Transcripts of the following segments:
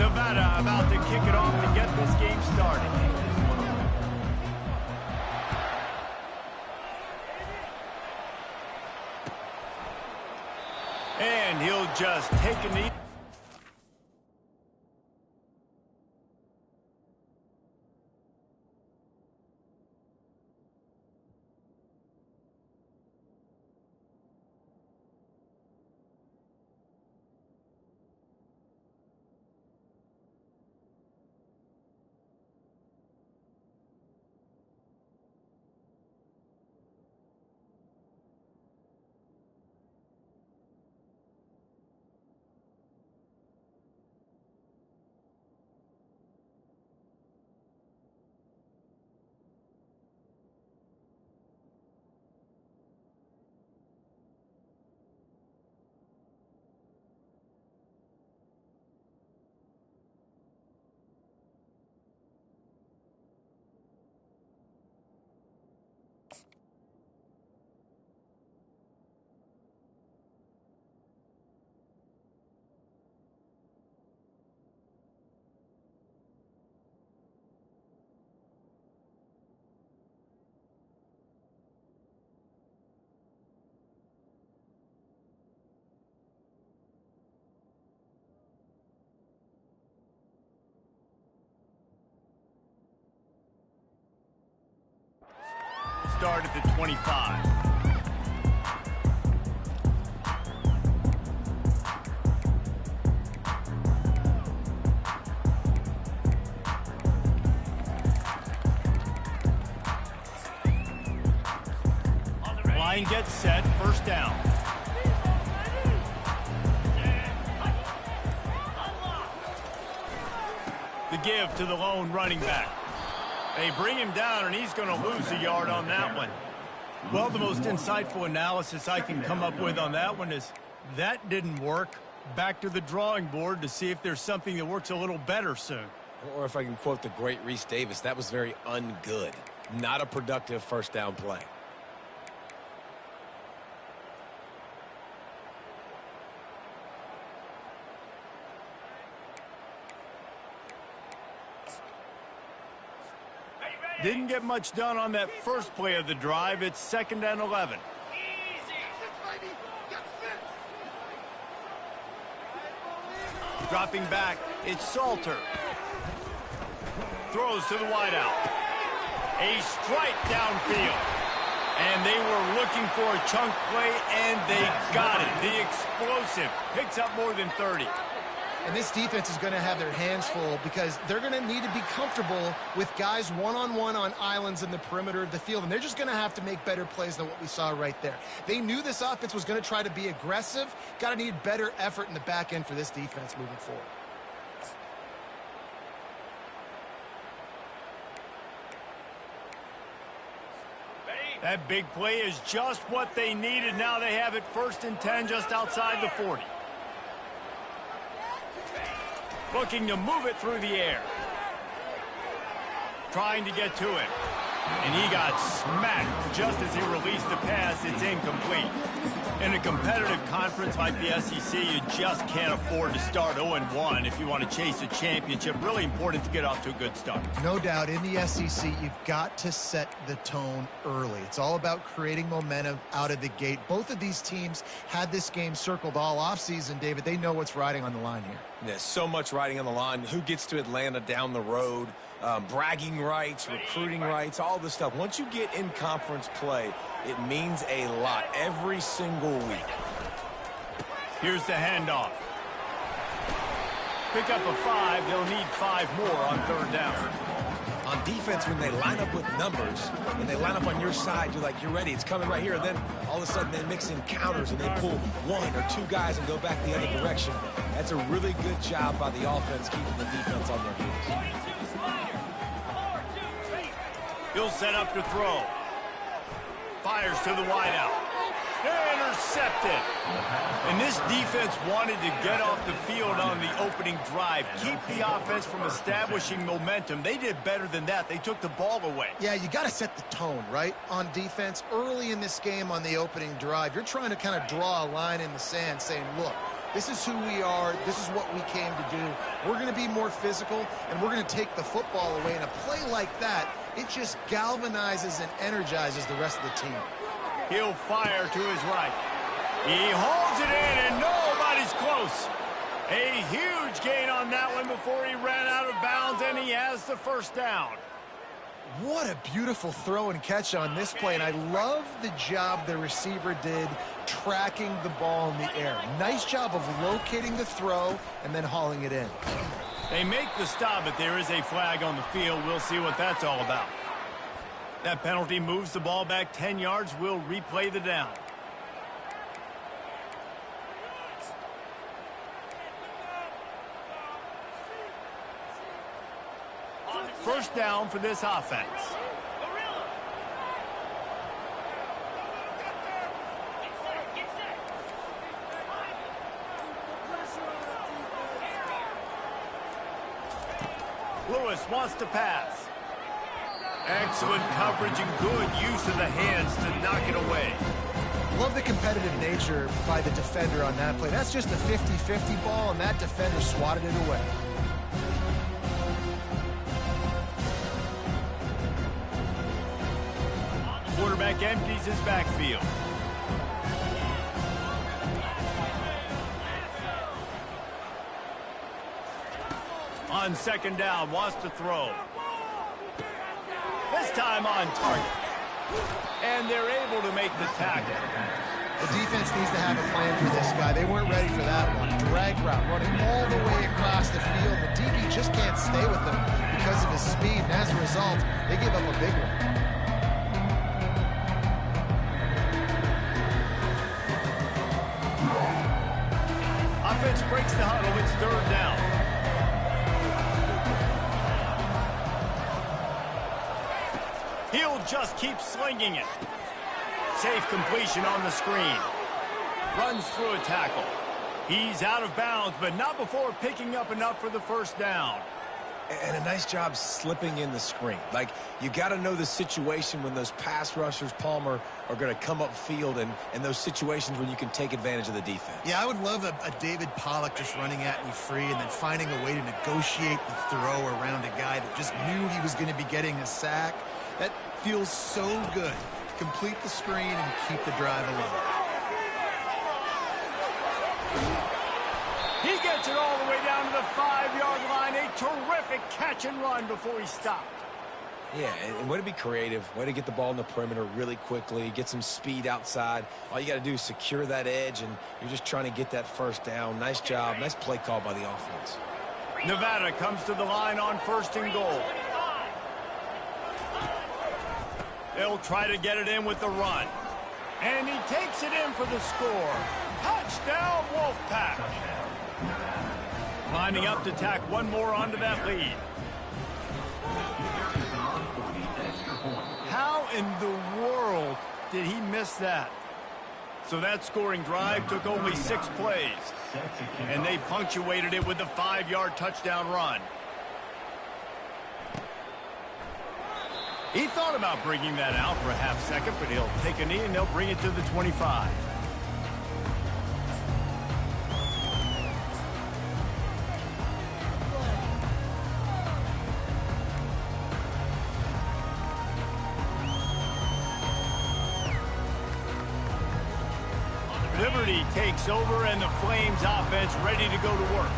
Nevada about to kick it off to get this game started. And he'll just take a knee. Start at the 25. Line gets set, first down. The give to the lone running back. They bring him down, and he's going to lose a yard on that one. Well, the most insightful analysis I can come up with on that one is that didn't work. Back to the drawing board to see if there's something that works a little better soon. Or if I can quote the great Reese Davis, that was very ungood. Not a productive first down play. Didn't get much done on that first play of the drive. It's 2nd and 11. Dropping back, it's Salter. Throws to the wideout. A strike downfield. And they were looking for a chunk play, and they got it. The explosive picks up more than 30. And this defense is going to have their hands full because they're going to need to be comfortable with guys one-on-one on islands in the perimeter of the field. And they're just going to have to make better plays than what we saw right there. They knew this offense was going to try to be aggressive. Got to need better effort in the back end for this defense moving forward. That big play is just what they needed. Now they have it 1st and 10 just outside the 40. Looking to move it through the air. Trying to get to it. And he got smacked just as he released the pass. It's incomplete. In a competitive conference like the SEC, you just can't afford to start 0-1 if you want to chase a championship. Really important to get off to a good start. No doubt, in the SEC, you've got to set the tone early. It's all about creating momentum out of the gate. Both of these teams had this game circled all offseason, David. They know what's riding on the line here. There's so much riding on the line. Who gets to Atlanta down the road? Bragging rights, recruiting rights, all this stuff. Once you get in conference play, it means a lot every single week. Here's the handoff. Pick up a 5. They'll need 5 more on 3rd down. On defense, when they line up with numbers, and they line up on your side, you're like, you're ready, it's coming right here. And then all of a sudden they mix in counters and they pull 1 or 2 guys and go back the other direction. That's a really good job by the offense keeping the defense on their heels. He'll set up to throw. Fires to the wideout. Intercepted. And this defense wanted to get off the field on the opening drive. Keep the offense from establishing momentum. They did better than that. They took the ball away. Yeah, you got to set the tone, right, on defense. Early in this game on the opening drive, you're trying to kind of draw a line in the sand saying, look, This is who we are. This is what we came to do. We're going to be more physical, and we're going to take the football away. And a play like that, it just galvanizes and energizes the rest of the team. He'll fire to his right. He holds it in, and nobody's close. A huge gain on that one before he ran out of bounds, and he has the first down. What a beautiful throw and catch on this play, and I love the job the receiver did tracking the ball in the air. Nice job of locating the throw and then hauling it in. They make the stop, but there is a flag on the field. We'll see what that's all about. That penalty moves the ball back 10 yards. We'll replay the down. First down for this offense. Lewis wants to pass. Excellent coverage and good use of the hands to knock it away. Love the competitive nature by the defender on that play. That's just a 50-50 ball, and that defender swatted it away. Quarterback empties his backfield. On second down, wants to throw. This time on target. And they're able to make the tackle. The defense needs to have a plan for this guy. They weren't ready for that one. Drag route, running all the way across the field. The DB just can't stay with them because of his speed, and as a result, they give up a big one. Offense breaks the huddle. It's third down. He'll just keep slinging it. Safe completion on the screen. Runs through a tackle. He's out of bounds, but not before picking up enough for the first down. And a nice job slipping in the screen. Like, you got to know the situation when those pass rushers, Palmer, are going to come upfield and those situations when you can take advantage of the defense. Yeah, I would love a David Pollock just running at me free and then finding a way to negotiate the throw around a guy that just knew he was going to be getting a sack. That feels so good. Complete the screen and keep the drive alive. He gets it all the way down to the 5-yard line. A terrific catch and run before he stopped. Yeah, and way to be creative. Way to get the ball in the perimeter really quickly. Get some speed outside. All you got to do is secure that edge, and you're just trying to get that first down. Nice job. Nice play call by the offense. Nevada comes to the line on first and goal. They'll try to get it in with the run. And he takes it in for the score. Touchdown, Wolfpack. Lining up to tack one more onto that lead. How in the world did he miss that? So that scoring drive took only 6 plays. And they punctuated it with a 5-yard touchdown run. He thought about bringing that out for a half second, but he'll take a knee and they'll bring it to the 25. Liberty takes over and the Flames offense ready to go to work.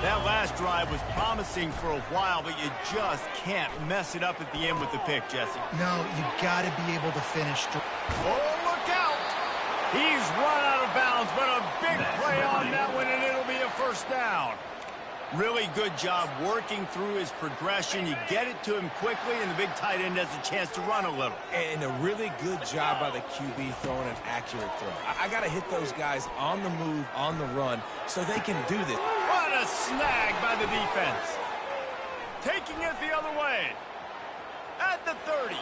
That last drive was promising for a while, but you just can't mess it up at the end with the pick, Jesse. No, you got to be able to finish. Oh, look out! He's run out of bounds, but a big play on that one, and it'll be a first down. Really good job working through his progression. You get it to him quickly, and the big tight end has a chance to run a little. And a really good job by the QB throwing an accurate throw. I got to hit those guys on the move, on the run, so they can do this. What a snag by the defense. Taking it the other way. At the 30.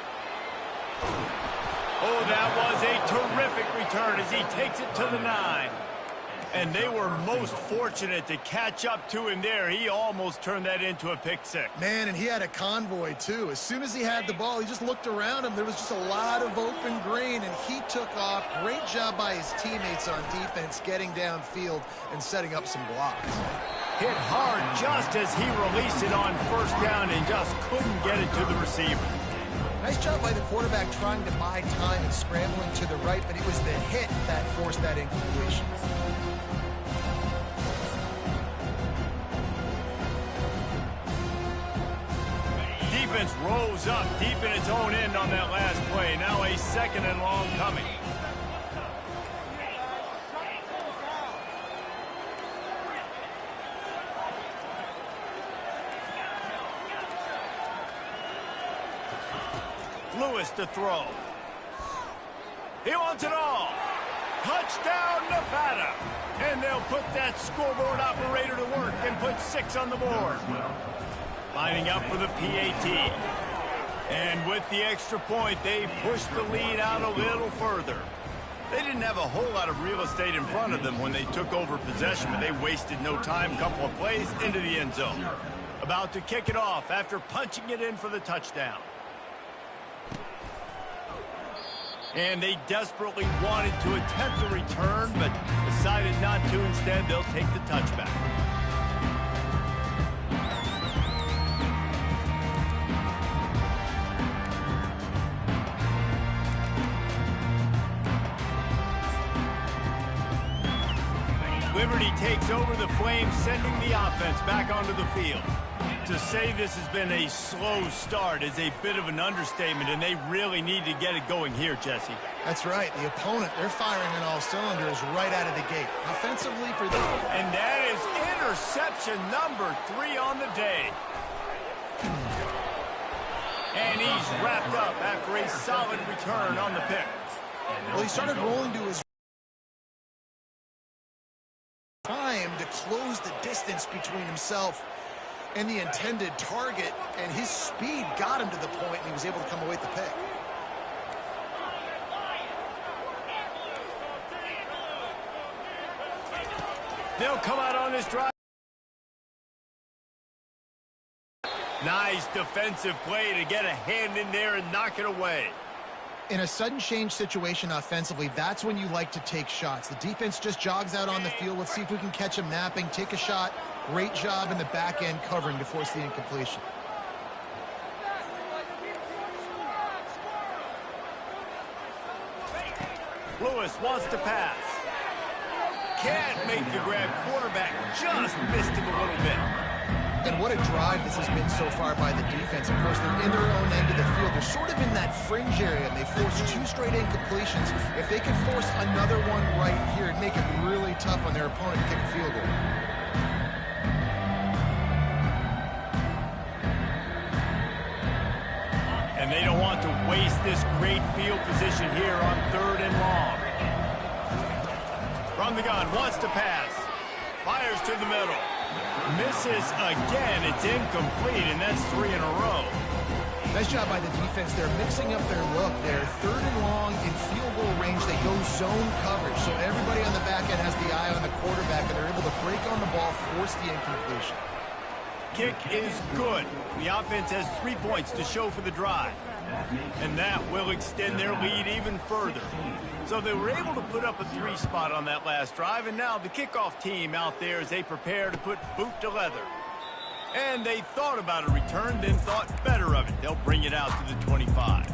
Oh, that was a terrific return as he takes it to the 9. And they were most fortunate to catch up to him there. He almost turned that into a pick six. Man, and he had a convoy, too. As soon as he had the ball, he just looked around him. There was just a lot of open green, and he took off. Great job by his teammates on defense, getting downfield and setting up some blocks. Hit hard just as he released it on first down and just couldn't get it to the receiver. Nice job by the quarterback trying to buy time and scrambling to the right, but it was the hit that forced that incompletion. Defense rose up deep in its own end on that last play. Now a 2nd and long coming. Lewis to throw. He wants it all. Touchdown, Nevada. And they'll put that scoreboard operator to work and put 6 on the board. Lining up for the PAT. And with the extra point, they pushed the lead out a little further. They didn't have a whole lot of real estate in front of them when they took over possession, but they wasted no time. Couple of plays into the end zone. About to kick it off after punching it in for the touchdown. And they desperately wanted to attempt a return, but decided not to. Instead, they'll take the touchback. Liberty takes over the Flames, sending the offense back onto the field. To say this has been a slow start is a bit of an understatement, and they really need to get it going here, Jesse. That's right. The opponent, they're firing on all cylinders right out of the gate. Offensively for them. And that is interception number 3 on the day. And he's wrapped up after a solid return on the pick. Well, he started rolling to his time to close the distance between himself and the intended target, and his speed got him to the point, and he was able to come away with the pick. They'll come out on this drive. Nice defensive play to get a hand in there and knock it away. In a sudden change situation offensively, that's when you like to take shots. The defense just jogs out on the field. Let's see if we can catch him napping, take a shot. Great job in the back end covering to force the incompletion. Lewis wants to pass. Can't make the grab. Quarterback just missed him a little bit. And what a drive this has been so far by the defense. Of course, they're in their own end of the field. They're sort of in that fringe area, and they forced 2 straight incompletions. If they could force another one right here, it'd make it really tough on their opponent to kick a field goal. And they don't want to waste this great field position here on 3rd and long. From the gun, wants to pass. Fires to the middle. Misses again. It's incomplete, and that's 3 in a row. Nice job by the defense. They're mixing up their look. They're 3rd and long in field goal range. They go zone coverage, so everybody on the back end has the eye on the quarterback, and they're able to break on the ball, force the incompletion. Kick is good. The offense has 3 points to show for the drive. And that will extend their lead even further. So they were able to put up a 3 spot on that last drive, and now the kickoff team out there as they prepare to put boot to leather. And they thought about a return, then thought better of it. They'll bring it out to the 25.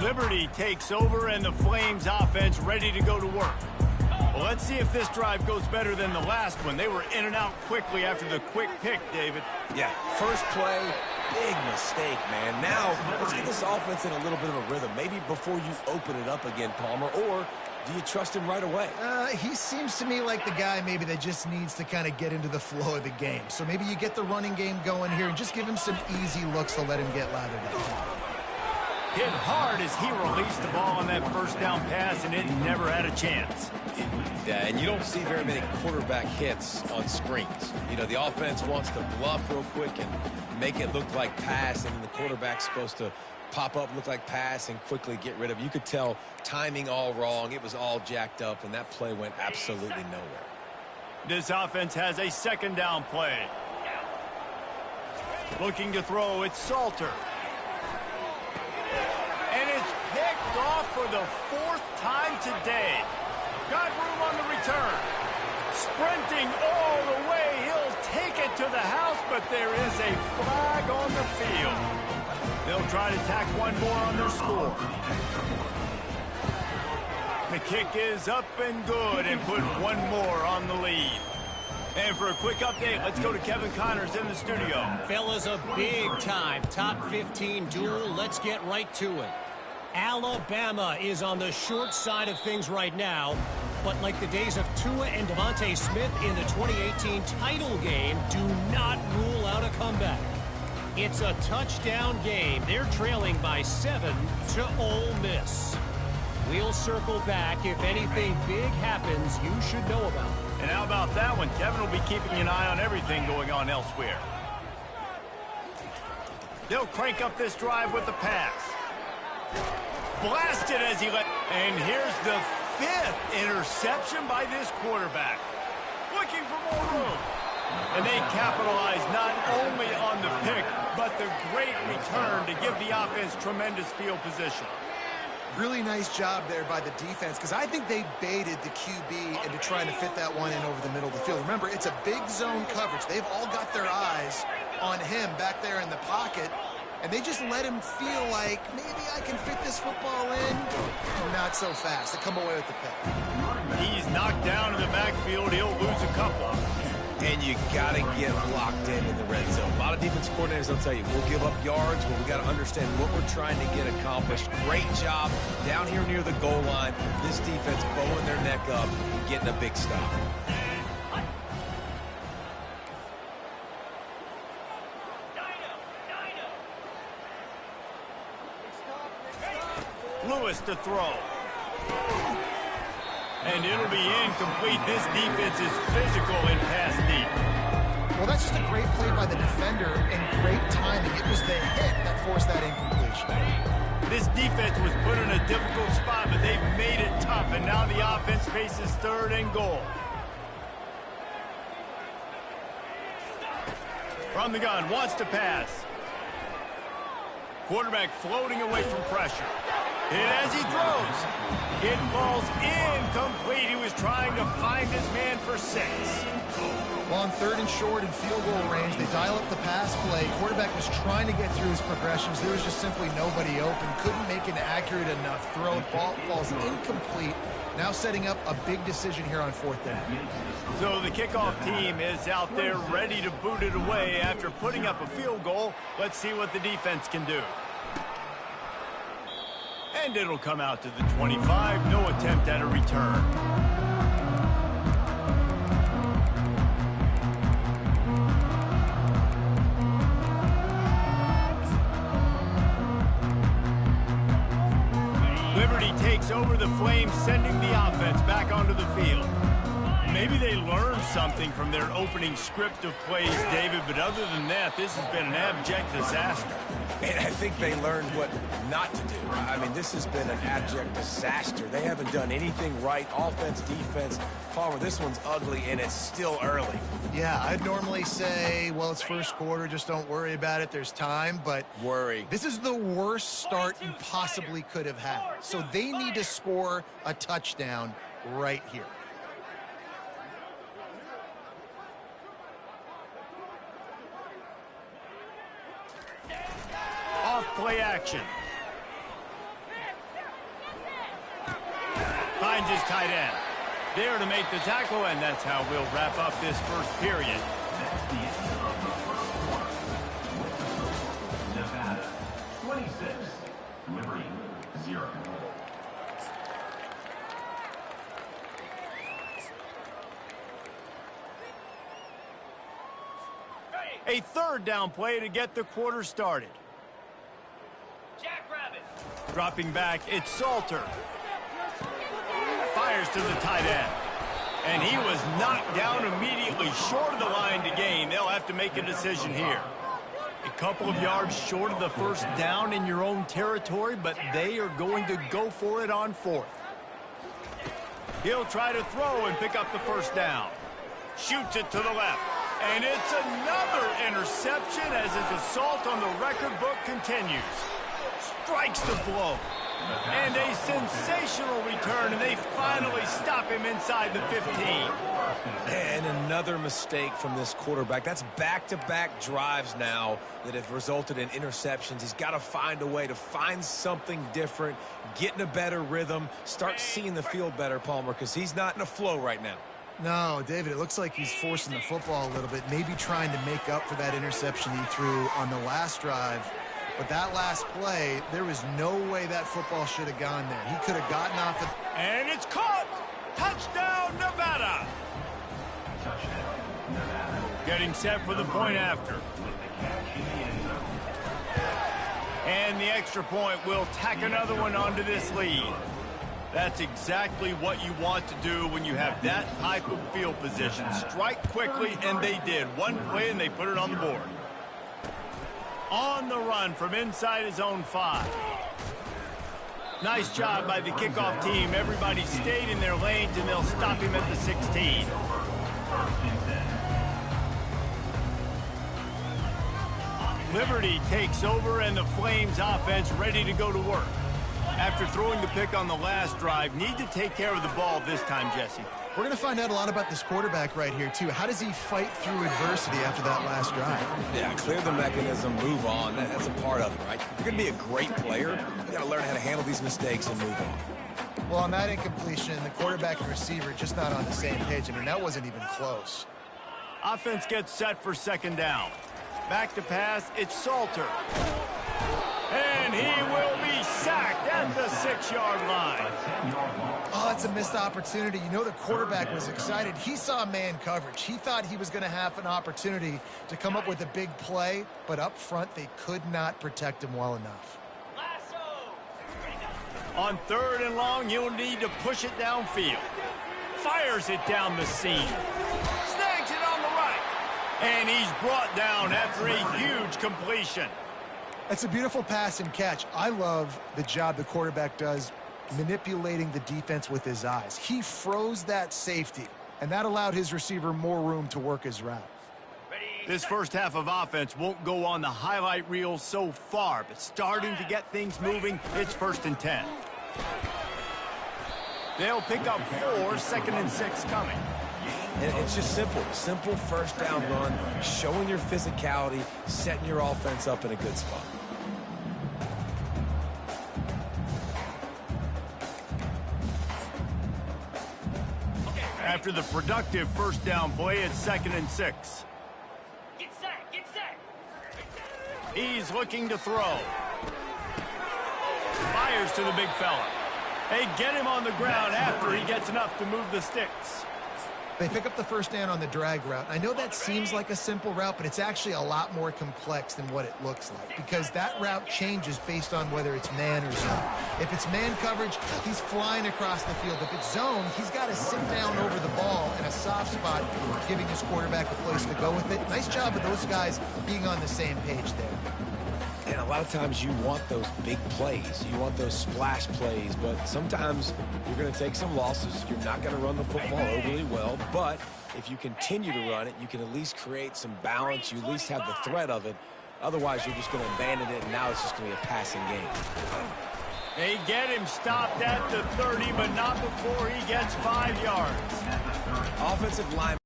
Liberty takes over, and the Flames offense ready to go to work. Well, let's see if this drive goes better than the last one. They were in and out quickly after the quick pick, David. Yeah, first play, big mistake, man. Now, let's get this offense in a little bit of a rhythm. Maybe before you open it up again, Palmer, or do you trust him right away? He seems to me like the guy maybe that just needs to kind of get into the flow of the game. So maybe you get the running game going here and just give him some easy looks to let him get lathered up. Hit hard as he released the ball on that first down pass, and it never had a chance. Yeah, and you don't see very many quarterback hits on screens. You know, the offense wants to bluff real quick and make it look like pass, and the quarterback's supposed to pop up, look like pass, and quickly get rid of it. You could tell timing all wrong. It was all jacked up, and that play went absolutely nowhere. This offense has a second down play. Looking to throw, it's Salter. And it's picked off for the fourth time today. Got room on the return. Sprinting all the way. He'll take it to the house, but there is a flag on the field. They'll try to tack one more on their score. The kick is up and good and put one more on the lead. And for a quick update, let's go to Kevin Connors in the studio. Fellas, a big-time top 15 duel. Let's get right to it. Alabama is on the short side of things right now, but like the days of Tua and Devontae Smith in the 2018 title game, do not rule out a comeback. It's a touchdown game. They're trailing by 7 to Ole Miss. We'll circle back. If anything big happens, you should know about it. And how about that one? Kevin will be keeping an eye on everything going on elsewhere. They'll crank up this drive with the pass. Blasted as he let... And here's the 5th interception by this quarterback. Looking for more room. And they capitalize not only on the pick, but the great return to give the offense tremendous field position. Really nice job there by the defense, because I think they baited the QB into trying to fit that one in over the middle of the field. Remember, it's a big zone coverage. They've all got their eyes on him back there in the pocket, and they just let him feel like, maybe I can fit this football in. Not so fast. They come away with the pick. He's knocked down in the backfield. He'll lose a couple. And you got to get locked in the red zone. A lot of defensive coordinators will tell you, we'll give up yards, but we got to understand what we're trying to get accomplished. Great job down here near the goal line. This defense bowing their neck up and getting a big stop. Lewis to throw. And it'll be incomplete. This defense is physical and pass deep. Well, that's just a great play by the defender and great timing. It was the hit that forced that incompletion. This defense was put in a difficult spot, but they've made it tough, and now the offense faces 3rd and goal. From the gun, wants to pass. Quarterback floating away from pressure. Hit as he throws. It falls incomplete. He was trying to find his man for 6. Well, on 3rd and short and field goal range, they dial up the pass play. Quarterback was trying to get through his progressions. There was just simply nobody open. Couldn't make an accurate enough throw. Ball falls incomplete. Now setting up a big decision here on 4th down. So the kickoff team is out there ready to boot it away after putting up a field goal. Let's see what the defense can do. And it'll come out to the 25. No attempt at a return. Liberty takes over the Flames, sending the offense back onto the field. Maybe they learned something from their opening script of plays, David, but other than that, this has been an abject disaster. And I think they learned what not to do. I mean, this has been an abject disaster. They haven't done anything right. Offense, defense. Palmer, this one's ugly, and it's still early. Yeah, I'd normally say, well, it's first quarter, just don't worry about it. There's time, but Worry. This is the worst start you possibly could have had. So they need to score a touchdown right here. Play action. Finds his tight end. There to make the tackle, and that's how we'll wrap up this first period. Nevada, 26. Liberty, 0. A 3rd down play to get the quarter started. Dropping back, it's Salter. Fires to the tight end. And he was knocked down immediately short of the line to gain. They'll have to make a decision here. A couple of yards short of the first down in your own territory, but they are going to go for it on fourth. He'll try to throw and pick up the first down. Shoots it to the left. And it's another interception as his assault on the record book continues. Strikes the blow. And a sensational return, and they finally stop him inside the 15. And another mistake from this quarterback. That's back-to-back drives now that have resulted in interceptions. He's got to find a way to find something different, get in a better rhythm, start seeing the field better, Palmer, because he's not in a flow right now. No, David, it looks like he's forcing the football a little bit, maybe trying to make up for that interception he threw on the last drive. But that last play, there was no way that football should have gone there. He could have gotten off the... And it's caught! Touchdown, Nevada! Getting set for the point after. And the extra point will tack another one onto this lead. That's exactly what you want to do when you have that type of field position. Strike quickly, and they did. One play, and they put it on the board. On the run from inside his own 5. Nice job by the kickoff team. Everybody stayed in their lanes, and they'll stop him at the 16. Liberty takes over, and the Flames offense ready to go to work. After throwing the pick on the last drive, need to take care of the ball this time, Jesse. We're going to find out a lot about this quarterback right here, too. How does he fight through adversity after that last drive? Yeah, clear the mechanism, move on. That's a part of it, right? If you're going to be a great player, you got to learn how to handle these mistakes and move on. Well, on that incompletion, the quarterback and receiver just not on the same page. I mean, that wasn't even close. Offense gets set for second down. Back to pass, it's Salter. And he will be sacked at the 6-yard line. Oh, that's a missed opportunity. You know the quarterback was excited. He saw man coverage. He thought he was going to have an opportunity to come up with a big play, but up front they could not protect him well enough. On 3rd and long, you'll need to push it downfield. Fires it down the seam. Snags it on the right. And he's brought down after a huge completion. That's a beautiful pass and catch. I love the job the quarterback does manipulating the defense with his eyes. He froze that safety, and that allowed his receiver more room to work his route. This first half of offense won't go on the highlight reel so far, but starting to get things moving, it's 1st and 10. They'll pick up 4, 2nd and 6 coming. And it's just simple first down run, showing your physicality, setting your offense up in a good spot. After the productive first down play, it's 2nd and 6. Get set. He's looking to throw. Fires to the big fella. They get him on the ground after he gets enough to move the sticks. They pick up the first down on the drag route. I know that seems like a simple route, but it's actually a lot more complex than what it looks like because that route changes based on whether it's man or zone. If it's man coverage, he's flying across the field. If it's zone, he's got to sit down over the ball in a soft spot, giving his quarterback a place to go with it. Nice job of those guys being on the same page there. And a lot of times you want those big plays. You want those splash plays, but sometimes you're going to take some losses. You're not going to run the football overly well, but if you continue to run it, you can at least create some balance. You at least have the threat of it. Otherwise, you're just going to abandon it, and now it's just going to be a passing game. They get him stopped at the 30, but not before he gets 5 yards. Offensive line.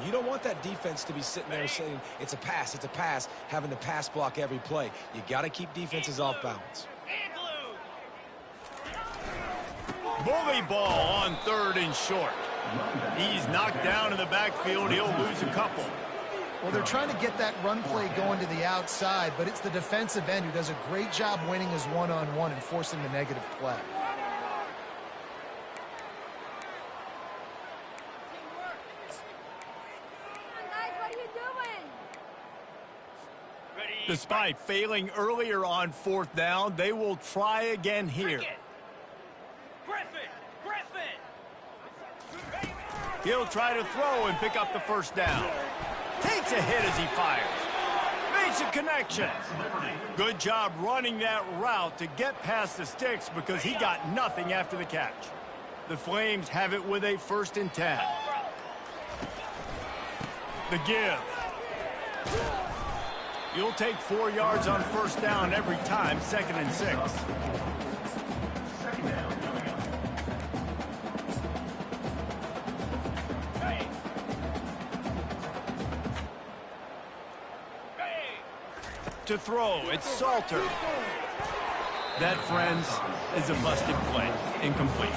You don't want that defense to be sitting there saying it's a pass, having to pass block every play. You got to keep defenses off balance. Bully ball on 3rd and short. He's knocked down in the backfield. He'll lose a couple. Well, they're trying to get that run play going to the outside, but it's the defensive end who does a great job winning his one-on-one and forcing the negative play. Despite failing earlier on 4th down, they will try again here. He'll try to throw and pick up the 1st down. Takes a hit as he fires. Makes a connection. Good job running that route to get past the sticks because he got nothing after the catch. The Flames have it with a 1st and 10. The give. You'll take 4 yards on 1st down every time, 2nd and 6. To throw, it's Salter. That, friends, is a busted play. Incomplete.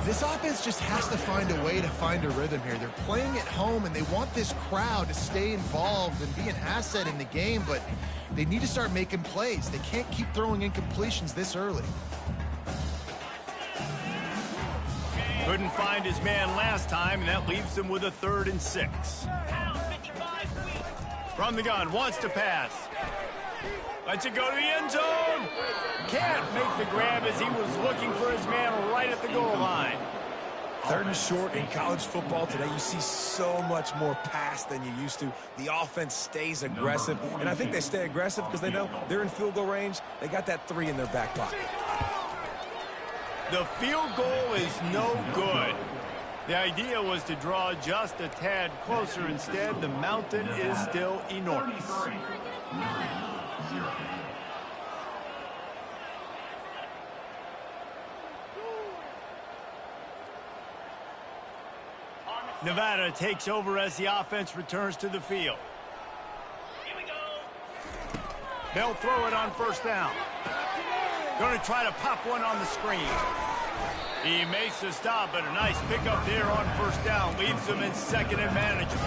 This offense just has to find a way to find a rhythm here. They're playing at home, and they want this crowd to stay involved and be an asset in the game, but they need to start making plays. They can't keep throwing incompletions this early. Couldn't find his man last time, and that leaves him with a 3rd and 6. From the gun, wants to pass. Lets it go to the end zone. Can't make the grab as he was looking for his man right at the goal line. 3rd and short in college football today, you see so much more pass than you used to. The offense stays aggressive, and I think they stay aggressive because they know they're in field goal range. They got that 3 in their back pocket. The field goal is no good. The idea was to draw just a tad closer. Instead, the mountain is still enormous. Nevada takes over as the offense returns to the field. Here we go. They'll throw it on 1st down. Going to try to pop one on the screen. He makes the stop, but a nice pickup there on 1st down. Leaves them in 2nd and manageable.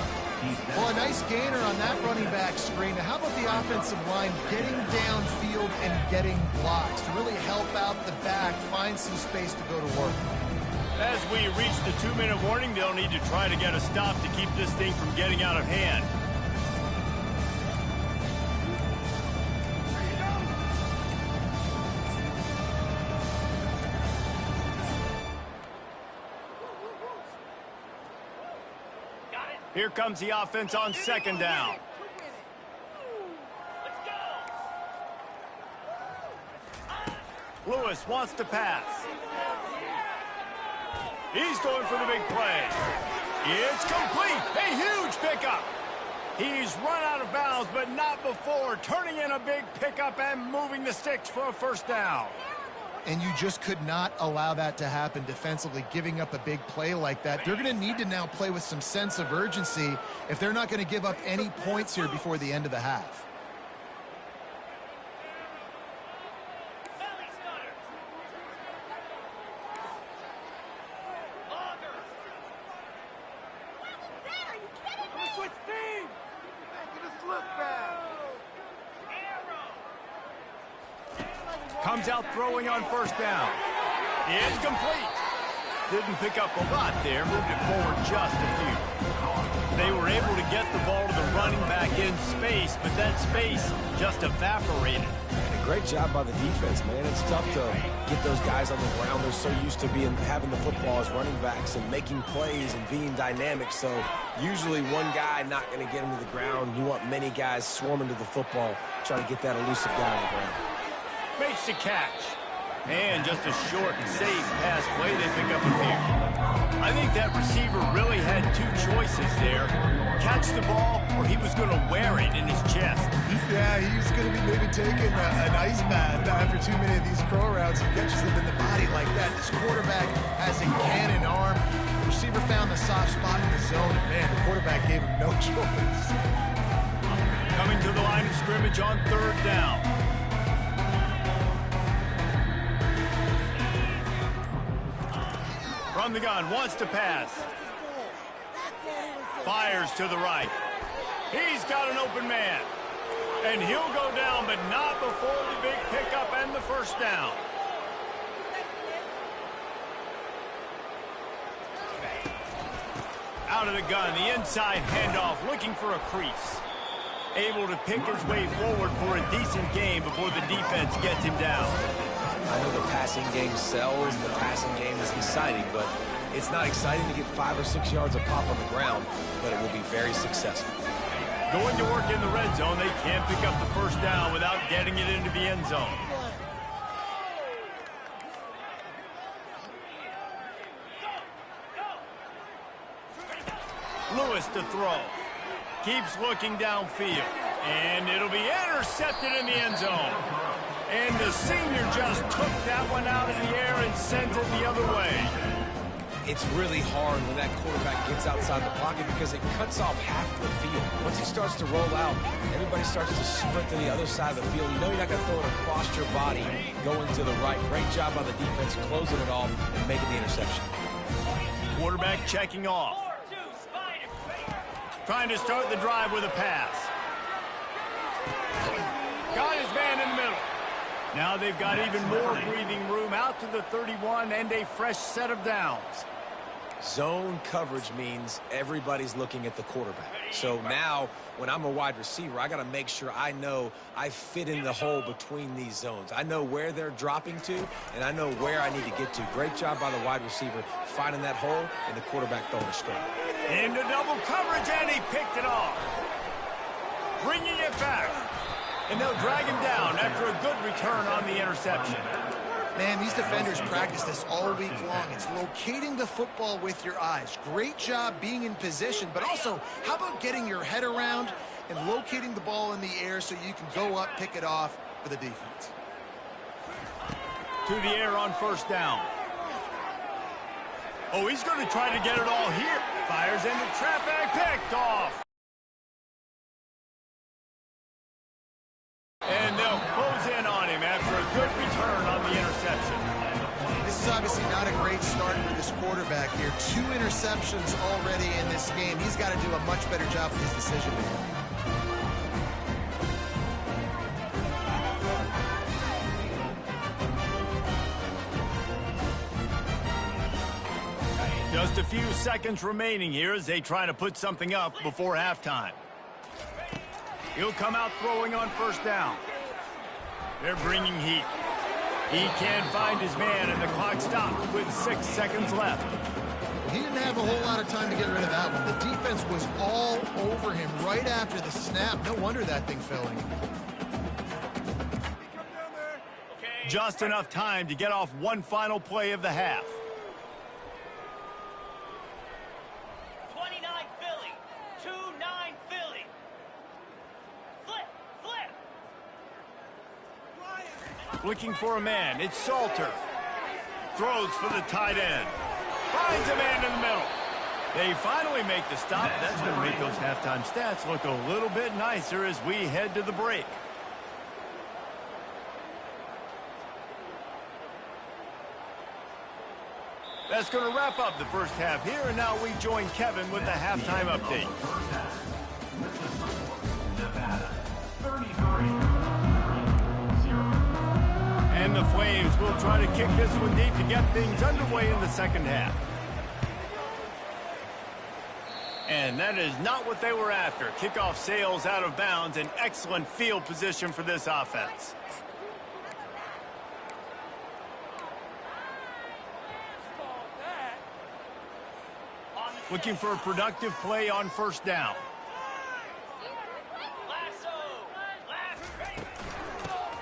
Well, a nice gainer on that running back screen. Now, how about the offensive line getting downfield and getting blocks to really help out the back, find some space to go to work? As we reach the 2-minute warning, they'll need to try to get a stop to keep this thing from getting out of hand. Here comes the offense on 2nd down. Lewis wants to pass. He's going for the big play. It's complete. A huge pickup. He's run out of bounds, but not before turning in a big pickup and moving the sticks for a 1st down. And you just could not allow that to happen defensively, giving up a big play like that. They're going to need to now play with some sense of urgency if they're not going to give up any points here before the end of the half. Comes out throwing on 1st down. It's complete. Didn't pick up a lot there. Moved it forward just a few. They were able to get the ball to the running back in space, but that space just evaporated. And a great job by the defense, man. It's tough to get those guys on the ground. They're so used to having the football as running backs and making plays and being dynamic. So usually one guy not going to get him to the ground. You want many guys swarming to the football, trying to get that elusive guy on the ground. Makes the catch. And just a short and safe pass play. They pick up a few. I think that receiver really had 2 choices there. Catch the ball, or he was going to wear it in his chest. Yeah, he's going to be maybe taking an ice bath after too many of these crow routes. He catches them in the body like that. This quarterback has a cannon arm. The receiver found the soft spot in the zone, and man, the quarterback gave him no choice. Coming to the line of scrimmage on 3rd down. From the gun, wants to pass. Fires to the right. He's got an open man. And he'll go down, but not before the big pickup and the 1st down. Out of the gun, the inside handoff, looking for a crease. able to pick his way forward for a decent game before the defense gets him down. I know the passing game sells, the passing game is exciting, but it's not exciting to get 5 or 6 yards of pop on the ground, but it will be very successful. Going to work in the red zone, they can't pick up the first down without getting it into the end zone. Lewis to throw. Keeps looking downfield. And it'll be intercepted in the end zone. And the senior just took that one out of the air and sends it the other way. It's really hard when that quarterback gets outside the pocket because it cuts off half the field. Once he starts to roll out, everybody starts to sprint to the other side of the field. You know you're not going to throw it across your body going to the right. Great job by the defense closing it off and making the interception. Quarterback checking off. Trying to start the drive with a pass. Got his man in the middle. Now they've got even more breathing room out to the 31 and a fresh set of downs. Zone coverage means everybody's looking at the quarterback. So now, when I'm a wide receiver, I got to make sure I know I fit in the hole between these zones. I know where they're dropping to, and I know where I need to get to. Great job by the wide receiver finding that hole, and the quarterback throwing a strike. Into double coverage, and he picked it off. Bringing it back. And they'll drag him down after a good return on the interception. Man, these defenders practice this all week long. It's locating the football with your eyes. Great job being in position, but also, how about getting your head around and locating the ball in the air so you can go up, pick it off for the defense. To the air on first down. Oh, he's going to try to get it all here. Fires into traffic, picked off. And they'll close in on him after a good return on the interception. This is obviously not a great start for this quarterback here. 2 interceptions already in this game. He's got to do a much better job with his decision making. Just a few seconds remaining here as they try to put something up before halftime. He'll come out throwing on first down. They're bringing heat. He can't find his man, and the clock stops with 6 seconds left. He didn't have a whole lot of time to get rid of that one. The defense was all over him right after the snap. No wonder that thing fell in. Just enough time to get off one final play of the half. 29 Philly, 2-9 Philly. Flip. Looking for a man. It's Salter. Throws for the tight end. Finds a man in the middle. They finally make the stop. That's going to make those halftime stats look a little bit nicer as we head to the break. That's going to wrap up the first half here, and now we join Kevin with the halftime update. And the Flames will try to kick this one deep to get things underway in the second half. And that is not what they were after. Kickoff sails out of bounds, an excellent field position for this offense. Looking for a productive play on first down.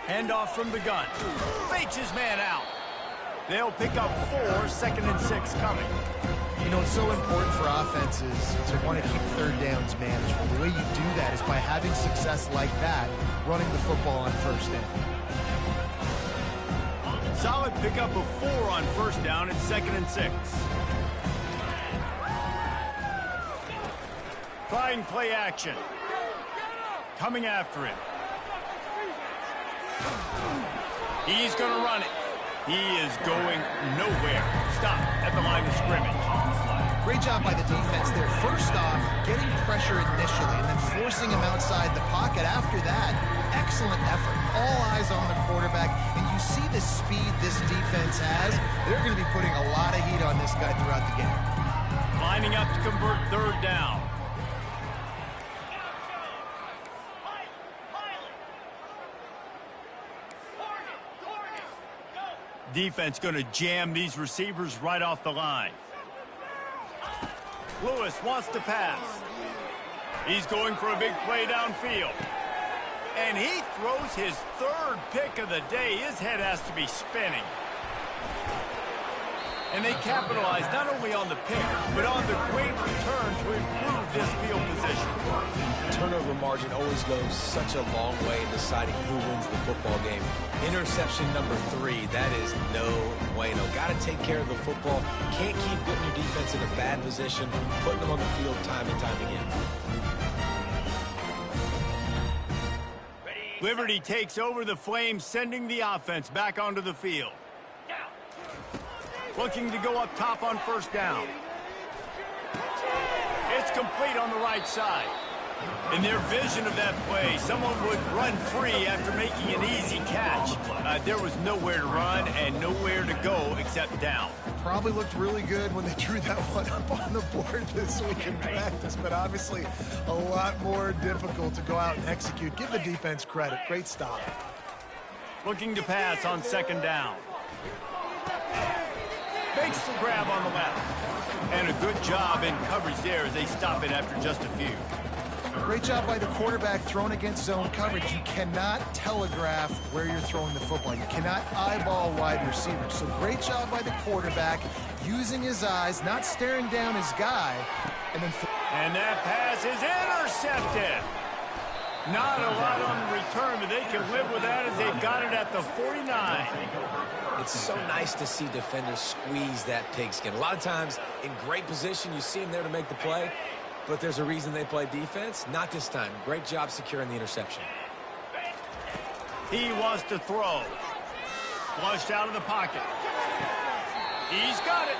Handoff from the gun. Fakes his man out. They'll pick up 4, 2nd and 6 coming. You know, it's so important for offenses to want to keep third downs manageable. The way you do that is by having success like that, running the football on first down. Solid pickup of 4 on first down and 2nd and 6. Trying play action. Coming after him. He's going to run it. He is going nowhere. Stop at the line of scrimmage. Great job by the defense there. First off, getting pressure initially and then forcing him outside the pocket. After that, excellent effort. All eyes on the quarterback. And you see the speed this defense has. They're going to be putting a lot of heat on this guy throughout the game. Lining up to convert third down. Defense going to jam these receivers right off the line. Lewis wants to pass. He's going for a big play downfield. And he throws his third pick of the day. His head has to be spinning. And they capitalize not only on the pick, but on the great return to improve this field position. Turnover margin always goes such a long way in deciding who wins the football game. Interception number 3, that is no bueno. Got to take care of the football. Can't keep putting your defense in a bad position, putting them on the field time and time again. Liberty takes over the Flames, sending the offense back onto the field. Looking to go up top on first down. It's complete on the right side. In their vision of that play, someone would run free after making an easy catch. There was nowhere to run and nowhere to go except down. Probably looked really good when they drew that one up on the board this week in practice, but obviously a lot more difficult to go out and execute. Give the defense credit. Great stop. Looking to pass on second down. Makes the grab on the left. And a good job in coverage there as they stop it after just a few. Great job by the quarterback thrown against zone coverage. You cannot telegraph where you're throwing the football. You cannot eyeball wide receivers. So great job by the quarterback using his eyes, not staring down his guy. And that pass is intercepted. Not a lot on the return, but they can live with that as they've got it at the 49. It's so nice to see defenders squeeze that pigskin. A lot of times in great position, you see them there to make the play, but there's a reason they play defense. Not this time. Great job securing the interception. He wants to throw. Flushed out of the pocket. He's got it.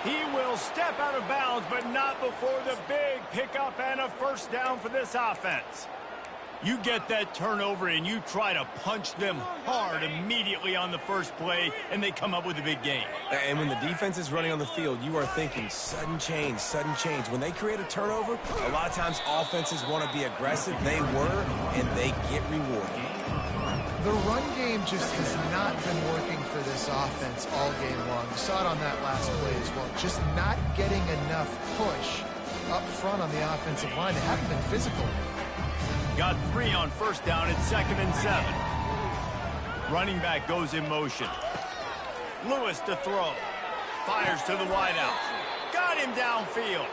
He will step out of bounds, but not before the big pickup and a first down for this offense. You get that turnover and you try to punch them hard immediately on the first play, and they come up with a big gain. And when the defense is running on the field, you are thinking sudden change, sudden change. When they create a turnover, a lot of times offenses want to be aggressive. They were, and they get rewarded. The run game just has not been working for this offense all game long. You saw it on that last play as well. Just not getting enough push up front on the offensive line. They haven't been physical. Got 3 on first down at 2nd and 7. Running back goes in motion. Lewis to throw. Fires to the wideout. Got him downfield.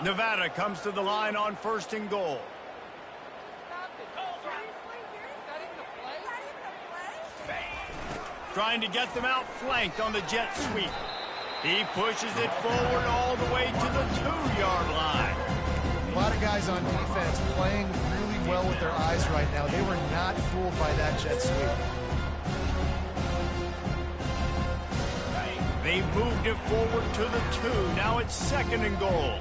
Nevada comes to the line on 1st and goal. Trying to get them outflanked on the jet sweep. He pushes it forward all the way to the 2-yard line. A lot of guys on defense playing really well with their eyes right now. They were not fooled by that jet sweep. They moved it forward to the 2. Now it's 2nd and goal.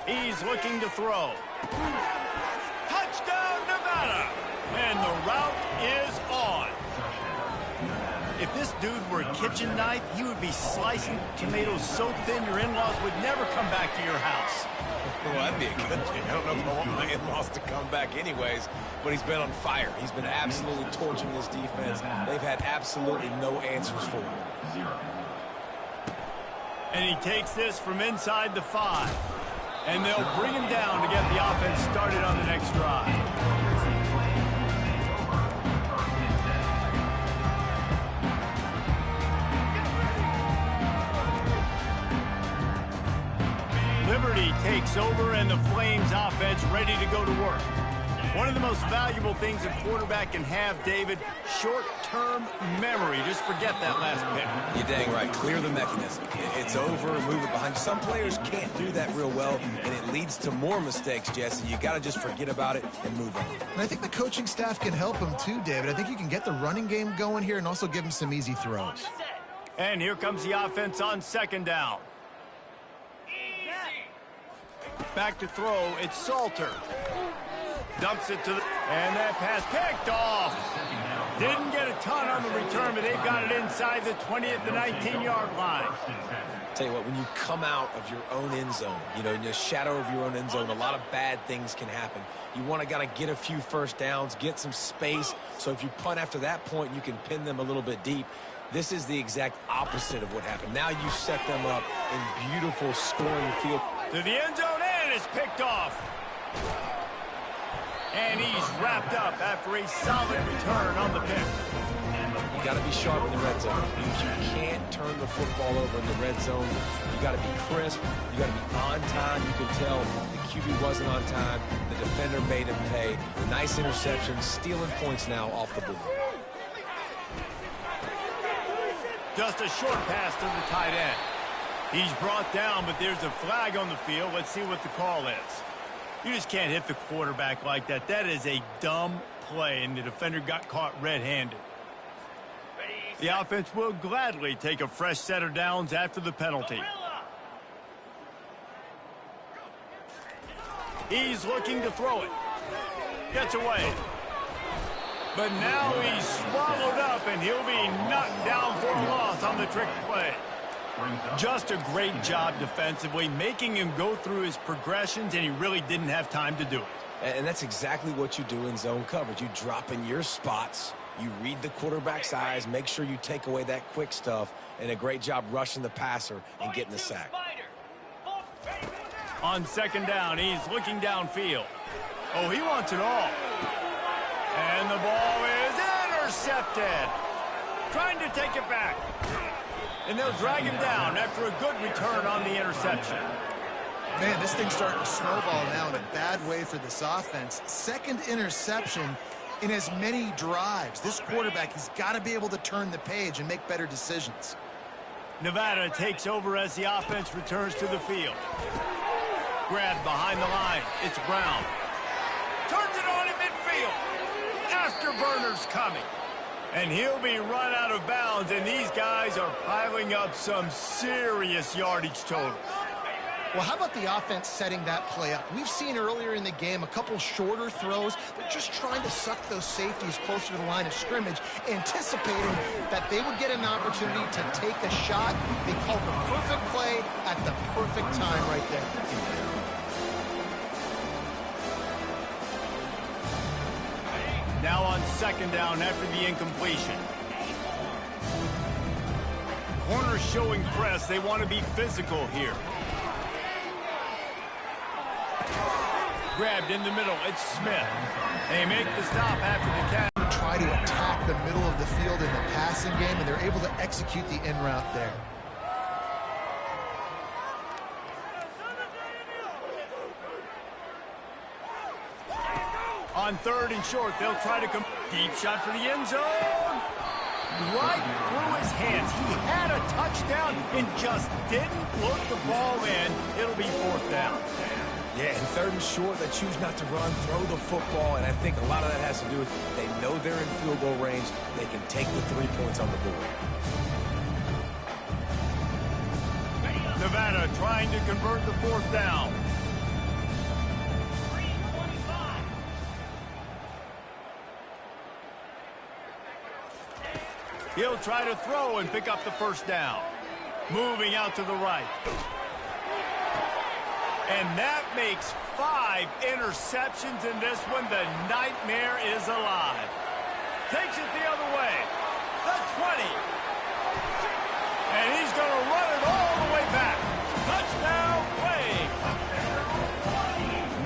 He's looking to throw. Touchdown, Nevada! And the route is on. If this dude were a kitchen knife, he would be slicing tomatoes so thin your in-laws would never come back to your house. Well, that'd be a good thing. I don't know if I want my in-laws to come back anyways, but he's been on fire. He's been absolutely torching this defense. They've had absolutely no answers for him. And he takes this from inside the 5. And they'll bring him down to get the offense started on the next drive. Liberty takes over and the Flames offense ready to go to work. One of the most valuable things a quarterback can have, David, short-term memory. Just forget that last pick. You're dang right. Clear the mechanism. It's over, move it behind. Some players can't do that real well, and it leads to more mistakes, Jesse. You got to just forget about it and move on. And I think the coaching staff can help him too, David. I think you can get the running game going here and also give him some easy throws. And here comes the offense on 2nd down. Back to throw, it's Salter. Dumps it to the... And that pass picked off. Didn't get a ton on the return, but they've got it inside the 20 at the 19-yard line. Tell you what, when you come out of your own end zone, you know, in the shadow of your own end zone, a lot of bad things can happen. You want to gotta get a few first downs, get some space, so if you punt after that point, you can pin them a little bit deep. This is the exact opposite of what happened. Now you set them up in beautiful scoring field. To the end zone, and it's picked off. And he's wrapped up after a solid return on the pick. You got to be sharp in the red zone. You can't turn the football over in the red zone. You got to be crisp. You got to be on time. You can tell the QB wasn't on time. The defender made him pay. Nice interception, stealing points now off the board. Just a short pass to the tight end. He's brought down, but there's a flag on the field. Let's see what the call is. You just can't hit the quarterback like that. That is a dumb play, and the defender got caught red-handed. The offense will gladly take a fresh set of downs after the penalty. He's looking to throw it. Gets away. But now he's swallowed up, and he'll be knocked down for a loss on the trick play. Just a great job defensively, making him go through his progressions, and he really didn't have time to do it. And that's exactly what you do in zone coverage. You drop in your spots, you read the quarterback's eyes, make sure you take away that quick stuff, and a great job rushing the passer and getting the sack. On second down, he's looking downfield. Oh, he wants it all. And the ball is intercepted. Trying to take it back. And they'll drag him down after a good return on the interception. Man, this thing's starting to snowball now in a bad way for this offense. Second interception in as many drives. This quarterback has got to be able to turn the page and make better decisions. Nevada takes over as the offense returns to the field. Grabbed behind the line. It's Brown. Turns it on in midfield. Afterburner's coming. And he'll be run out of bounds, and these guys are piling up some serious yardage totals. Well, how about the offense setting that play up? We've seen earlier in the game a couple shorter throws. They're just trying to suck those safeties closer to the line of scrimmage, anticipating that they would get an opportunity to take a shot. They called the perfect play at the perfect time right there. Now on second down after the incompletion. Corner showing press. They want to be physical here. Grabbed in the middle. It's Smith. They make the stop after the catch. Try to attack the middle of the field in the passing game, and they're able to execute the in route there. On third and short, they'll try to come. Deep shot for the end zone. Right through his hands. He had a touchdown and just didn't look the ball in. It'll be fourth down. Yeah, and third and short, they choose not to run, throw the football, and I think a lot of that has to do with they know they're in field goal range. They can take the 3 points on the board. Nevada trying to convert the fourth down. He'll try to throw and pick up the first down. Moving out to the right. And that makes 5 interceptions in this one. The nightmare is alive. Takes it the other way. The 20. And he's going to run it all the way back. Touchdown, Wade.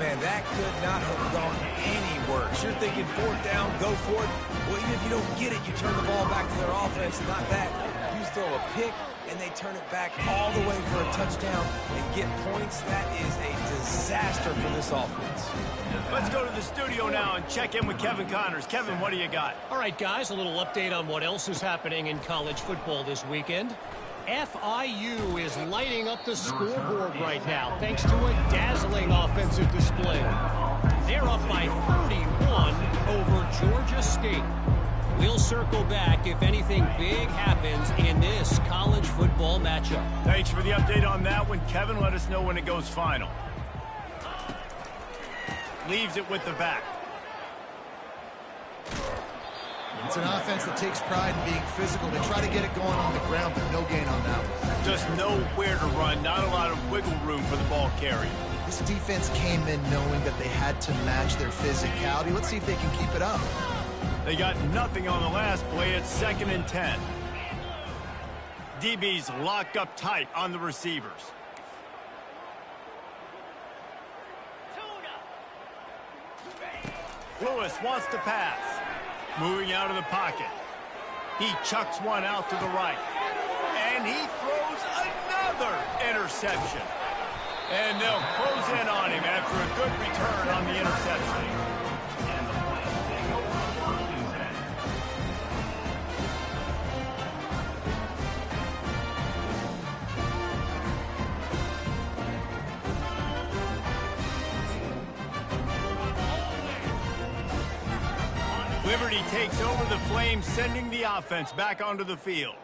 Man, that could not have gone any worse. You're thinking fourth down, go for it. Well, even if you don't get it, you turn the ball back to their offense. Not that. You throw a pick, and they turn it back all the way for a touchdown and get points. That is a disaster for this offense. Let's go to the studio now and check in with Kevin Connors. Kevin, what do you got? All right, guys, a little update on what else is happening in college football this weekend. FIU is lighting up the scoreboard right now thanks to a dazzling offensive display. They're up by 31 over Georgia State. We'll circle back if anything big happens in this college football matchup. Thanks for the update on that one, Kevin. Let us know when it goes final. Leaves it with the back. It's an offense that takes pride in being physical. They try to get it going on the ground, but no gain on that one. Just nowhere to run, not a lot of wiggle room for the ball carrier. This defense came in knowing that they had to match their physicality. Let's see if they can keep it up. They got nothing on the last play. It's 2nd and 10. DB's locked up tight on the receivers. Lewis wants to pass. Moving out of the pocket. He chucks one out to the right. And he throws another interception. And they'll close in on him after a good return on the interception. Liberty takes over the Flames, sending the offense back onto the field.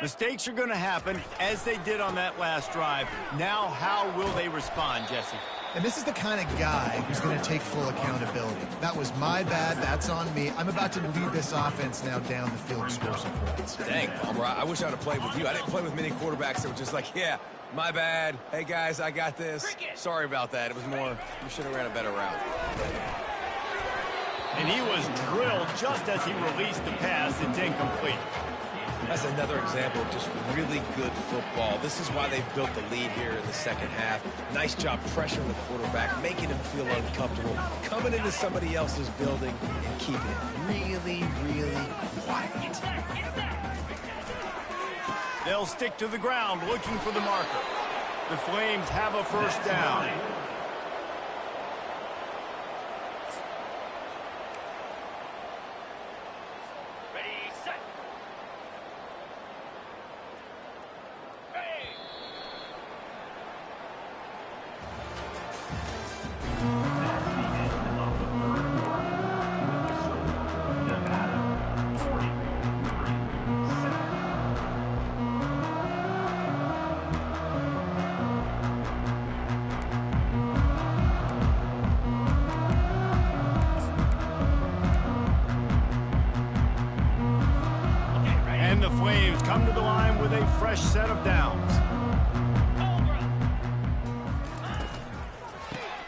Mistakes are going to happen, as they did on that last drive. Now, how will they respond, Jesse? And this is the kind of guy who's going to take full accountability. That was my bad. That's on me. I'm about to lead this offense now down the field and score some points. Dang, Palmer, I wish I'd have played with you. I didn't play with many quarterbacks that were just like, yeah, my bad. Hey, guys, I got this. Sorry about that. It was more, you should have ran a better route. And he was drilled just as he released the pass. It's incomplete. That's another example of just really good football. This is why they've built the lead here in the second half. Nice job pressuring the quarterback, making him feel uncomfortable, coming into somebody else's building and keeping it really, really quiet. They'll stick to the ground looking for the marker. The Flames have a first down. And the Flames come to the line with a fresh set of downs.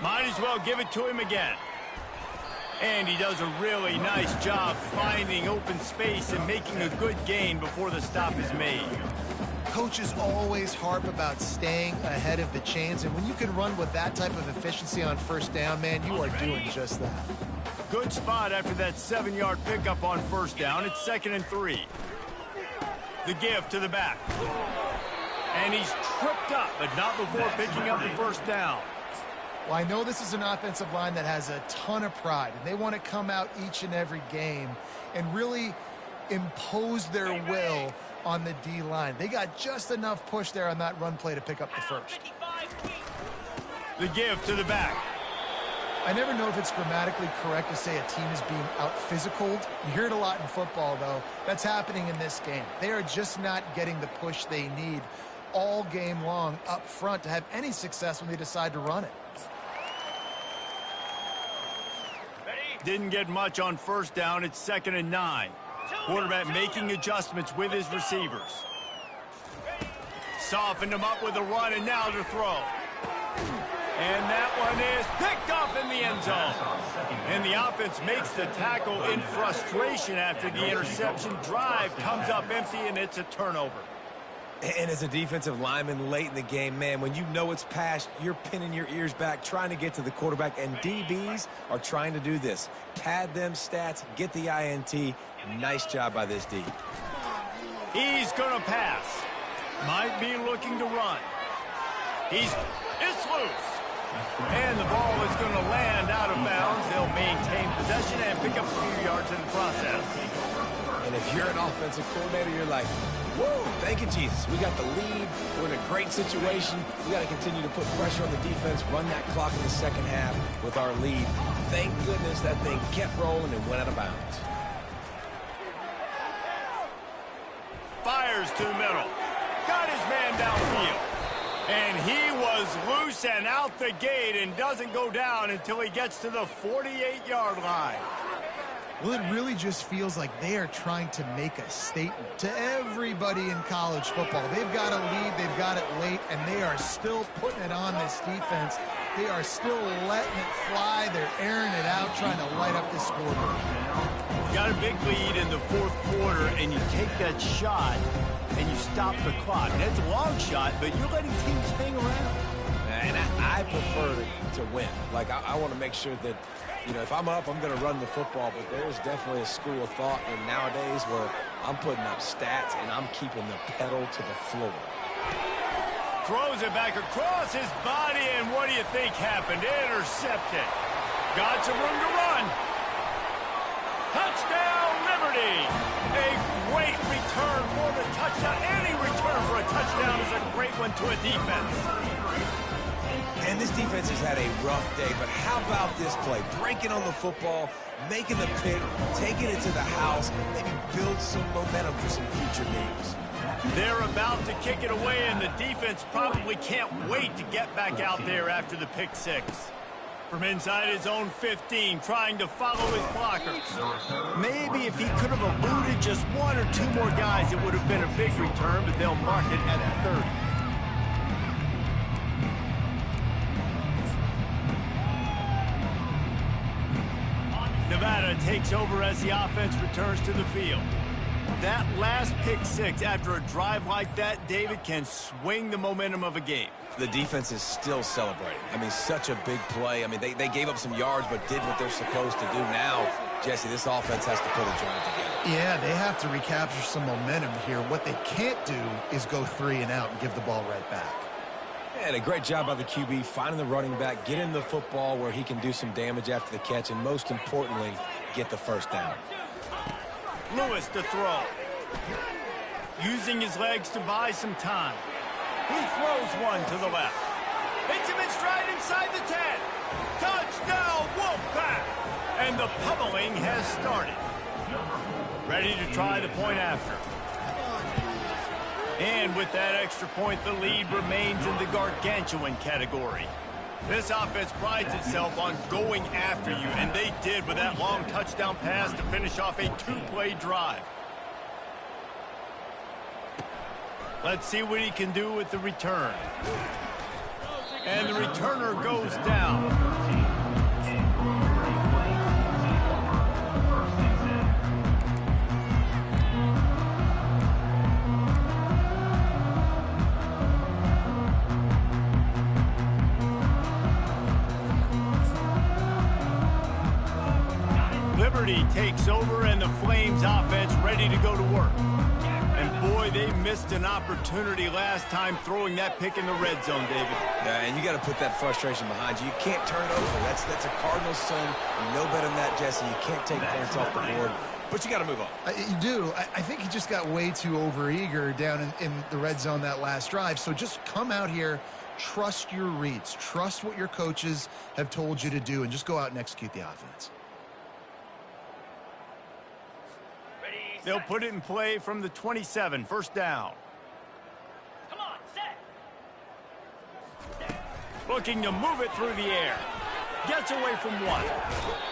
Might as well give it to him again. And he does a really nice job finding open space and making a good gain before the stop is made. Coaches always harp about staying ahead of the chains, and when you can run with that type of efficiency on first down, man, you are doing just that. Good spot after that 7-yard pickup on first down. It's 2nd and 3. The give to the back. And he's tripped up, but not before picking up the first down. Well, I know this is an offensive line that has a ton of pride, and they want to come out each and every game and really impose their will on the D-line. They got just enough push there on that run play to pick up the first. The give to the back. I never know if it's grammatically correct to say a team is being out-physicaled. You hear it a lot in football, though. That's happening in this game. They are just not getting the push they need all game long up front to have any success when they decide to run it. Didn't get much on first down. It's 2nd and 9. Quarterback making adjustments with his receivers. Softened him up with a run, and now to throw. And that one is picked off in the end zone. And the offense makes the tackle in frustration after the interception. Drive comes up empty, and it's a turnover. And as a defensive lineman late in the game, man, when you know it's past, you're pinning your ears back, trying to get to the quarterback, and DBs are trying to do this. Pad them stats, get the INT. Nice job by this D. He's going to pass. Might be looking to run. It's loose. And the ball is going to land out of bounds. They'll maintain possession and pick up a few yards in the process. And if you're an offensive coordinator, you're like, whoa, thank you, Jesus. We got the lead. We're in a great situation. We got to continue to put pressure on the defense, run that clock in the second half with our lead. Thank goodness that thing kept rolling and went out of bounds. Fires to the middle. Got his man downfield. And he was loose and out the gate and doesn't go down until he gets to the 48-yard line. Well, it really just feels like they are trying to make a statement to everybody in college football. They've got a lead, they've got it late, and they are still putting it on this defense. They are still letting it fly. They're airing it out, trying to light up this scoreboard. You got a big lead in the fourth quarter, and you take that shot, and you stop the clock. And it's a long shot, but you're letting teams hang around. And I prefer to win. Like, I want to make sure that, you know, if I'm up, I'm going to run the football. But there's definitely a school of thought in nowadays where I'm putting up stats and I'm keeping the pedal to the floor. Throws it back across his body, and what do you think happened? Intercepted. Got some room to run. Touchdown, Liberty. A great return for the touchdown. Any return for a touchdown is a great one to a defense. And this defense has had a rough day, but how about this play? Breaking on the football, making the pick, taking it to the house, maybe build some momentum for some future games. They're about to kick it away, and the defense probably can't wait to get back out there after the pick six. From inside his own 15, trying to follow his blockers. Maybe if he could have eluded just one or two more guys, it would have been a big return, but they'll mark it at 30. Nevada takes over as the offense returns to the field. That last pick six after a drive like that, David, can swing the momentum of a game. The defense is still celebrating. I mean, such a big play. I mean, they gave up some yards but did what they're supposed to do. Now, Jesse, this offense has to put a drive together. Yeah, they have to recapture some momentum here. What they can't do is go 3 and out and give the ball right back. And a great job by the QB, finding the running back, getting the football where he can do some damage after the catch, and most importantly, get the first down. Lewis to throw. Using his legs to buy some time. He throws one to the left. Hits him in stride inside the 10. Touchdown, Wolfpack! And the pummeling has started. Ready to try the point after. And with that extra point, the lead remains in the gargantuan category. This offense prides itself on going after you, and they did with that long touchdown pass to finish off a 2-play drive. Let's see what he can do with the return. And the returner goes down. Liberty takes over, and the Flames offense ready to go to work. And boy, they missed an opportunity last time throwing that pick in the red zone, David. Yeah, and you got to put that frustration behind you. You can't turn it over. That's a Cardinals sin. You know better than that, Jesse. You can't take points off the board, but you got to move on. You do. I think he just got way too overeager down in the red zone that last drive. So just come out here, trust your reads, trust what your coaches have told you to do, and just go out and execute the offense. They'll put it in play from the 27, first down. Come on, set. Looking to move it through the air. Gets away from one.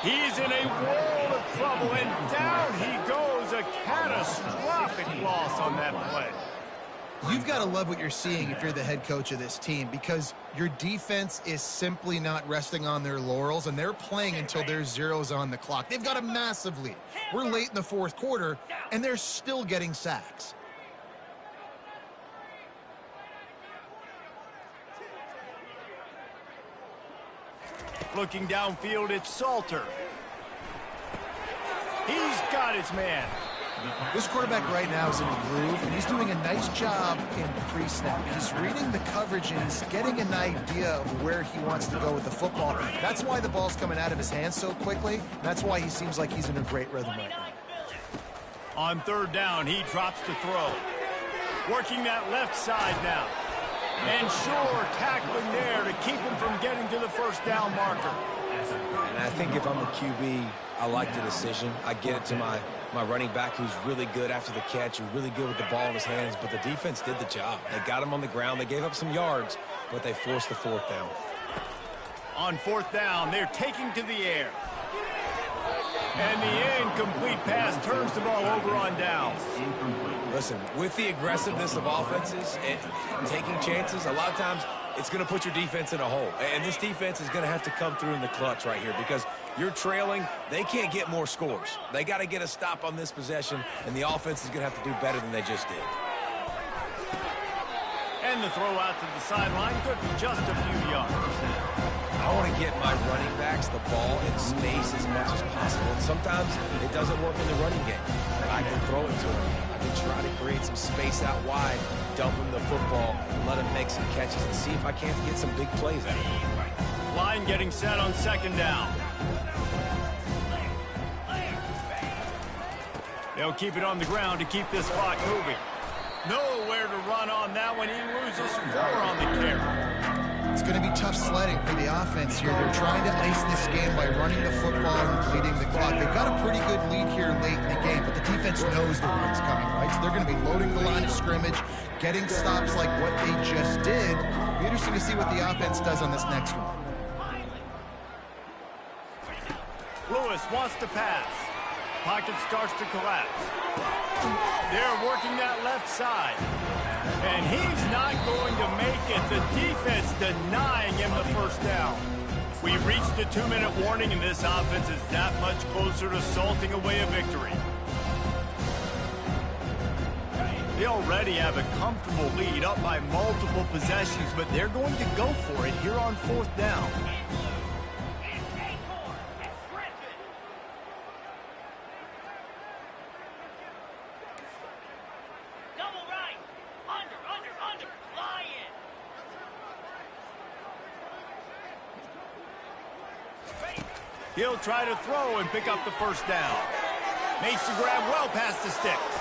He's in a world of trouble, and down he goes. A catastrophic loss on that play. You've got to love what you're seeing if you're the head coach of this team, because your defense is simply not resting on their laurels, and they're playing until there's zeros on the clock. They've got a massive lead. We're late in the fourth quarter, and they're still getting sacks. Looking downfield, it's Salter. He's got his man. This quarterback right now is in a groove, and he's doing a nice job in pre-snap. He's reading the coverage, and he's getting an idea of where he wants to go with the football. That's why the ball's coming out of his hands so quickly. That's why he seems like he's in a great rhythm right now. On third down, he drops to throw. Working that left side now. And sure, tackling there to keep him from getting to the first down marker. And I think if I'm the QB, I like the decision. I get it to my running back, who's really good after the catch, who's really good with the ball in his hands, but the defense did the job. They got him on the ground. They gave up some yards, but they forced the fourth down. On fourth down, they're taking to the air. And the incomplete pass turns the ball over on downs. Listen, with the aggressiveness of offenses and taking chances, a lot of times it's going to put your defense in a hole. And this defense is going to have to come through in the clutch right here because you're trailing. They can't get more scores. They got to get a stop on this possession, and the offense is going to have to do better than they just did. And the throw out to the sideline, good for just a few yards. I want to get my running backs the ball in space as much as possible. And sometimes it doesn't work in the running game. I can throw it to them. I can try to create some space out wide, dump them the football, and let them make some catches and see if I can't get some big plays out of it. Line getting set on second down. They'll keep it on the ground to keep this clock moving. Nowhere to run on that one. He loses 4 on the carry. It's going to be tough sledding for the offense here. They're trying to ice this game by running the football and bleeding the clock. They've got a pretty good lead here late in the game, but the defense knows the run's coming, right? So they're going to be loading the line of scrimmage, getting stops like what they just did. It'll be interesting to see what the offense does on this next one. Lewis wants to pass. Pocket starts to collapse. They're working that left side. And he's not going to make it. The defense denying him the first down. We've reached the 2-minute warning, and this offense is that much closer to salting away a victory. They already have a comfortable lead up by multiple possessions, but they're going to go for it here on 4th down. He'll try to throw and pick up the first down. Makes the grab well past the sticks.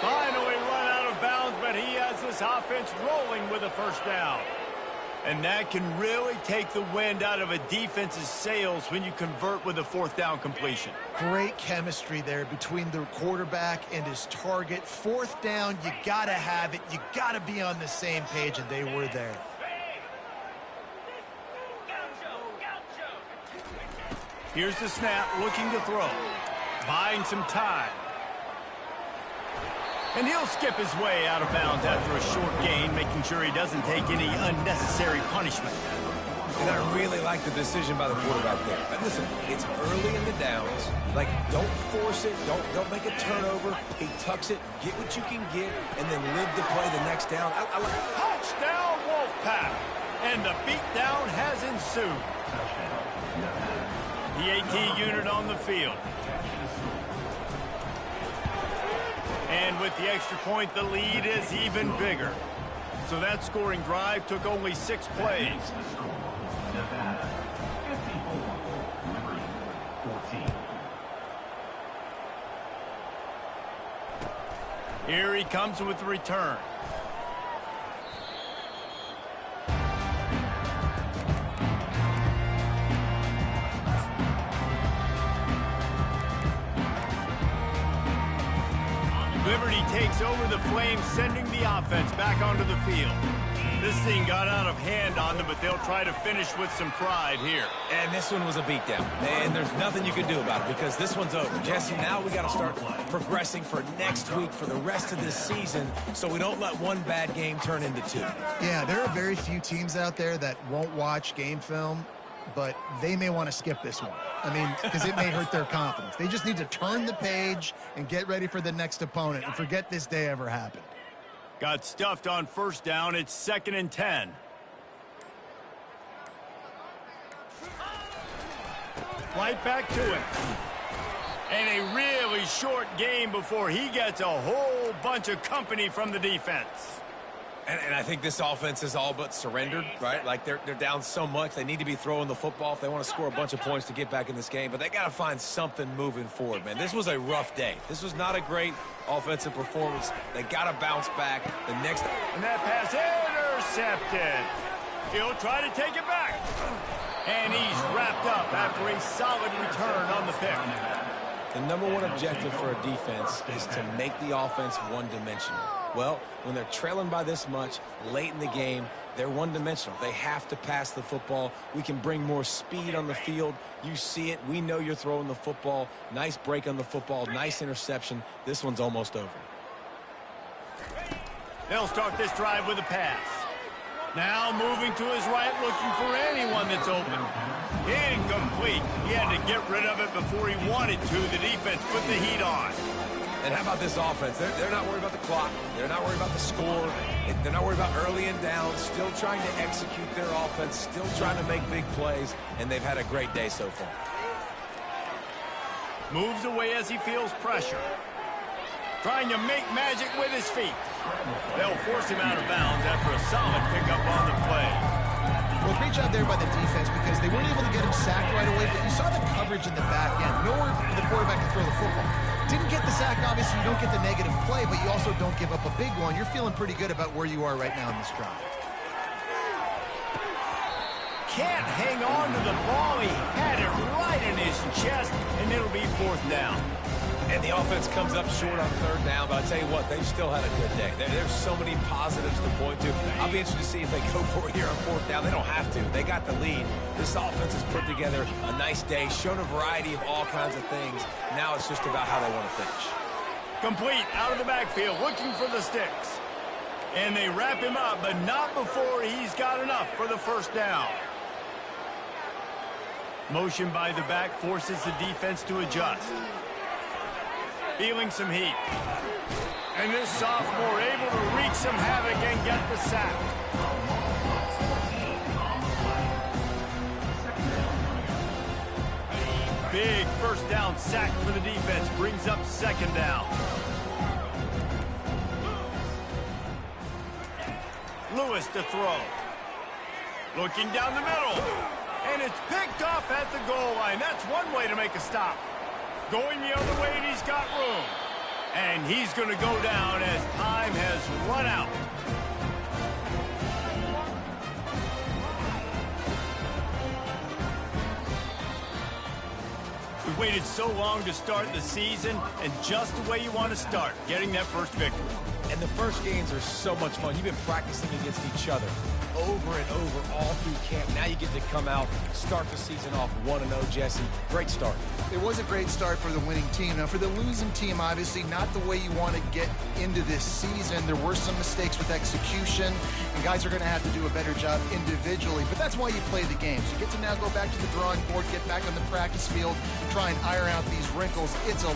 Finally run out of bounds, but he has this offense rolling with a first down. And that can really take the wind out of a defense's sails when you convert with a 4th down completion. Great chemistry there between the quarterback and his target. 4th down, you got to have it. You got to be on the same page, and they were there. Here's the snap, looking to throw. Buying some time. And he'll skip his way out of bounds after a short gain, making sure he doesn't take any unnecessary punishment. And I really like the decision by the quarterback there. But listen, it's early in the downs. Like, don't force it. Don't make a turnover. He tucks it, get what you can get, and then live to play the next down. I like it. Touchdown, Wolfpack. And the beatdown has ensued. The AT unit on the field. And with the extra point, the lead is even bigger. So that scoring drive took only 6 plays. Nevada, 54, Liberty, 14. Here he comes with the return. Liberty takes over the Flames, sending the offense back onto the field. This thing got out of hand on them, but they'll try to finish with some pride here. And this one was a beatdown. And there's nothing you can do about it because this one's over. Jesse, now we got to start progressing for next week for the rest of this season so we don't let one bad game turn into 2. Yeah, there are very few teams out there that won't watch game film, but they may want to skip this one. I mean, because it may hurt their confidence. They just need to turn the page and get ready for the next opponent and forget this day ever happened. Got stuffed on 1st down. It's 2nd and 10. Right back to him. And a really short game before he gets a whole bunch of company from the defense. And I think this offense is all but surrendered, right? Like, they're down so much. They need to be throwing the football if they want to score a bunch of points to get back in this game. But they got to find something moving forward, man. This was a rough day. This was not a great offensive performance. They got to bounce back. The next... And that pass intercepted. He'll try to take it back. And he's wrapped up after a solid return on the pick. The number one objective for a defense is to make the offense one-dimensional. Well, when they're trailing by this much late in the game, they're one-dimensional. They have to pass the football. We can bring more speed on the field. You see it. We know you're throwing the football. Nice break on the football. Nice interception. This one's almost over. They'll start this drive with a pass. Now moving to his right, looking for anyone that's open. Incomplete. He had to get rid of it before he wanted to. The defense put the heat on. And how about this offense? They're not worried about the clock. They're not worried about the score. They're not worried about early and down. Still trying to execute their offense. Still trying to make big plays. And they've had a great day so far. Moves away as he feels pressure. Trying to make magic with his feet. They'll force him out of bounds after a solid pickup on the play. Well, great job there by the defense because they weren't able to get him sacked right away, but you saw the coverage in the back end. Nowhere for the quarterback to throw the football. Didn't get the sack, obviously you don't get the negative play, but you also don't give up a big one. You're feeling pretty good about where you are right now in this drive. Can't hang on to the ball. He had it right in his chest, and it'll be 4th down. And the offense comes up short on 3rd down, but I'll tell you what, they've still had a good day. There's so many positives to point to. I'll be interested to see if they go for it here on 4th down. They don't have to. They got the lead. This offense has put together a nice day, shown a variety of all kinds of things. Now it's just about how they want to finish. Complete out of the backfield, looking for the sticks. And they wrap him up, but not before he's got enough for the 1st down. Motion by the back forces the defense to adjust. Feeling some heat. And this sophomore able to wreak some havoc and get the sack. Big 1st down sack for the defense. Brings up 2nd down. Lewis to throw. Looking down the middle. And it's picked off at the goal line. That's one way to make a stop. Going the other way, and he's got room. And he's going to go down as time has run out. We waited so long to start the season, and just the way you want to start, getting that first victory. And the first games are so much fun. You've been practicing against each other over and over all through camp. Now you get to come out, start the season off 1-0, Jesse. Great start. It was a great start for the winning team. Now, for the losing team, obviously not the way you want to get into this season. There were some mistakes with execution, and guys are going to have to do a better job individually. But that's why you play the games. You get to now go back to the drawing board, get back on the practice field, try and iron out these wrinkles. It's a